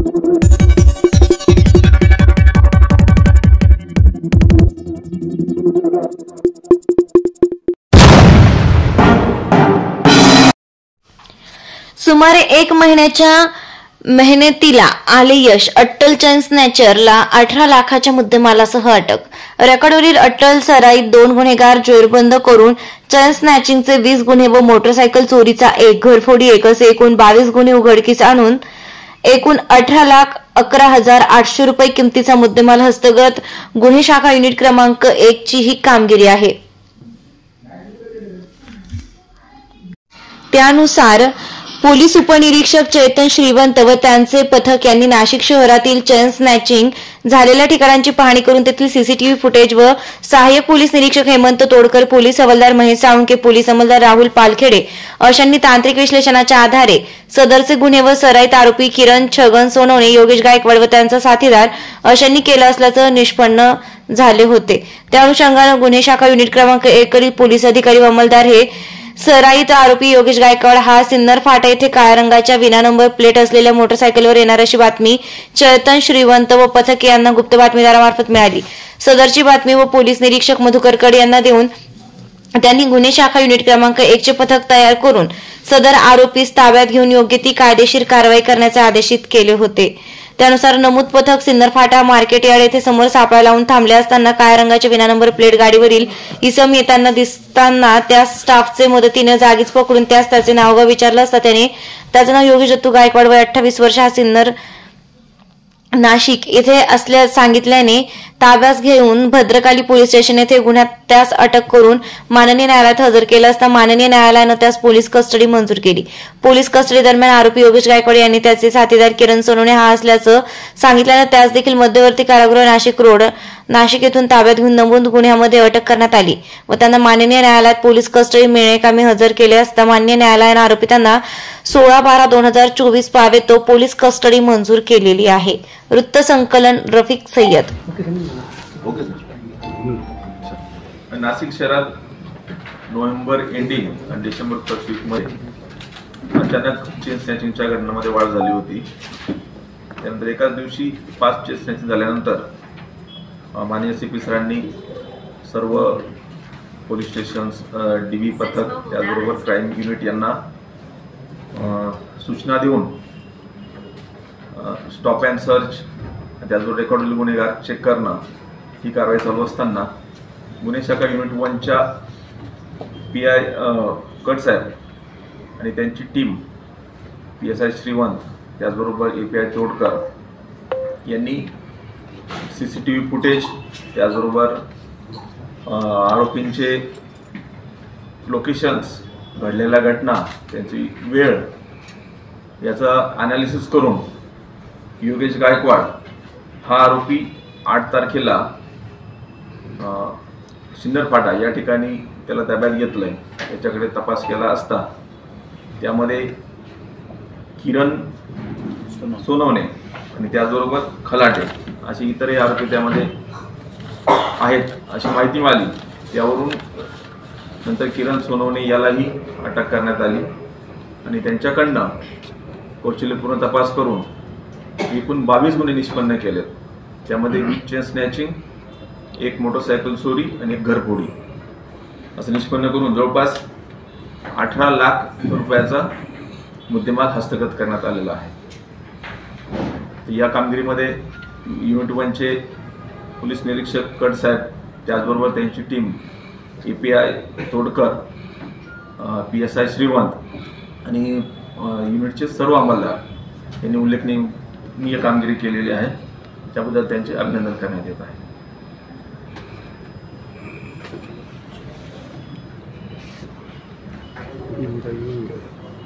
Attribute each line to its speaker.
Speaker 1: सुमारे 1 महिन्याच्या मेहनतीला आले यश. अट्टल चेन स्नॅचरला 18 लाखाच्या मुद्देमालासह अटक. रेकॉर्डवरील अट्टल सराईत 2 गुन्हेगार जेरबंद करून चेन स्नॅचिंगचे 20 गुन्हे व मोटरसायकल चोरीचा 1, घरफोडी 1 असे एकूण 22 गुन्हे उघडकीस आणून एकूण 18,11,800 रुपये किमतीचा मुद्देमाल हस्तगत. गुन्हे शाखा युनिट क्रमांक 1 ची ही कामगिरी आहे. त्यानुसार पोलीस उपनिरीक्षक चेतन श्रीवंत व त्यांचे पथक यांनी नाशिक शहरातील चेन स्नॅचिंग झालेल्या ठिकाणांची पाहणी करून तेथील सीसीटीव्ही फुटेज व सहाय्यक पोलीस निरीक्षक हेमंत तोडकर, पोलीस हवालदार महेश साळुंके, पोलीस अंमलदार राहुल पालखेडे अशांनी तांत्रिक विश्लेषणाच्या आधारे सदरचे गुन्हे व सराईत आरोपी किरण छगन सोनवणे, योगेश गायकवाड व त्यांचा साथीदार अशांनी केलं असल्याचं निष्पन्न झाले होते. त्या अनुषंगाने गुन्हे शाखा युनिट क्रमांक 1 कडील पोलीस अधिकारी व अंमलदार हे सराईत आरोपी योगेश गायकवाड हा सिन्नर फाटा येथे काळ्या रंगाच्या विना नंबर प्लेट असलेल्या मोटरसायकलवर येणार अशी बातमी चेतन श्रीवंत व पथक यांना गुप्त बातमीदारामार्फत मिळाली. सदरची बातमी व पोलीस निरीक्षक मधुकर कडे यांना देऊन त्यांनी गुन्हे शाखा युनिट क्रमांक 1 चे पथक तयार करून सदर आरोपीस ताब्यात घेऊन योग्य ती कायदेशीर कारवाई करण्याचे आदेशित केले होते. त्यानुसार नमूद पथक सिन्नर फाटा मार्केट यार्ड येथे समोर सापळा लावून थांबले असताना काळ्या रंगाच्या विना नंबर प्लेट गाडीवरील इसम येताना दिसताना त्या स्टाफचे मदतीने जागीच पकडून त्याचे नाव विचारलं असता त्याने त्याचं नाव योगेश दत्तू गायकवाड वय 28 वर्ष हा सिन्नर नाशिक येथे असल्याचे सांगितल्याने ताब्यात घेऊन भद्रकाली पोलीस स्टेशन येथे गुन्ह्यात त्यास अटक करून माननीय न्यायालयात हजर केलं असता माननीय न्यायालयाने त्यास पोलीस कस्टडी मंजूर केली. पोलीस कस्टडी दरम्यान आरोपी योगेश गायकवाड यांनी त्याचे साथीदार किरण सोनवणे हा असल्याचं सांगितल्याने त्यास देखील मध्यवर्ती कारागृह नाशिक रोड नाशिक येथून ताब्यात घेऊन नमूद गुन्ह्यामध्ये अटक करण्यात आली व त्यांना माननीय न्यायालयात पोलीस कस्टडी मिळण्याकामी हजर केले असता माननीय न्यायालयाने आरोपितांना 16/12/2024 पावे तो पोलीस कस्टडी मंजूर केलेली आहे. वृत्त संकलन रफिक सय्यद.
Speaker 2: नाशिक शहरात नोव्हेंबर एंडिंग आणि डिसेंबर फर्स्ट वीक मध्ये अचानक चेन स्नॅचिंगच्या घटनांमध्ये वाढ झाली होती. त्यानंतर एकाच दिवशी 5 चेन स्नॅचिंग झाल्यानंतर माननीय CP सरांनी सर्व पोलीस स्टेशन्स, DB पथक त्याचबरोबर क्राईम युनिट यांना सूचना देऊन स्टॉप अँड सर्च त्याचबरोबर रेकॉर्डवरील गुन्हेगार चेक करणं ही कारवाई चालू असताना गुन्हे शाखा युनिट 1 च्या PI कडसाहेब आणि त्यांची टीम PSI श्रीवंत त्याचबरोबर API तोडकर यांनी CCTV फुटेज त्याचबरोबर आरोपींचे लोकेशन्स, घडलेल्या घटना, त्यांची वेळ याचा ॲनालिसिस करून योगेश गायकवाड हा आरोपी 8 तारखेला सिन्नर फाटा या ठिकाणी त्याला ताब्यात घेतलंय. याच्याकडे तपास केला असता त्यामध्ये किरण सोनवणे आणि त्याचबरोबर खलाटे असे इतरही आरोपी त्यामध्ये आहेत अशी माहिती मिळाली. त्यावरून नंतर किरण सोनवणे यालाही अटक करण्यात आली आणि त्यांच्याकडनं कौशल्यपूर्ण तपास करून एकूण 22 गुन्हे निष्पन्न केलेत. त्यामध्ये 20 चेन स्नॅचिंग, 1 मोटरसायकल चोरी आणि 1 घरफोडी असं निष्पन्न करून जवळपास 18 लाख रुपयाचा मुद्देमाल हस्तगत करण्यात आलेला आहे. या कामगिरीमध्ये युनिट 1 चे पोलीस निरीक्षक कडसाहेब त्याचबरोबर त्यांची team API Todkar, PSI Shrivant आणि युनिटचे सर्व अंमलदार यांनी उल्लेखनीय कामगिरी केलेली आहे. त्याबद्दल त्यांचे अभिनंदन करण्यात येत आहे.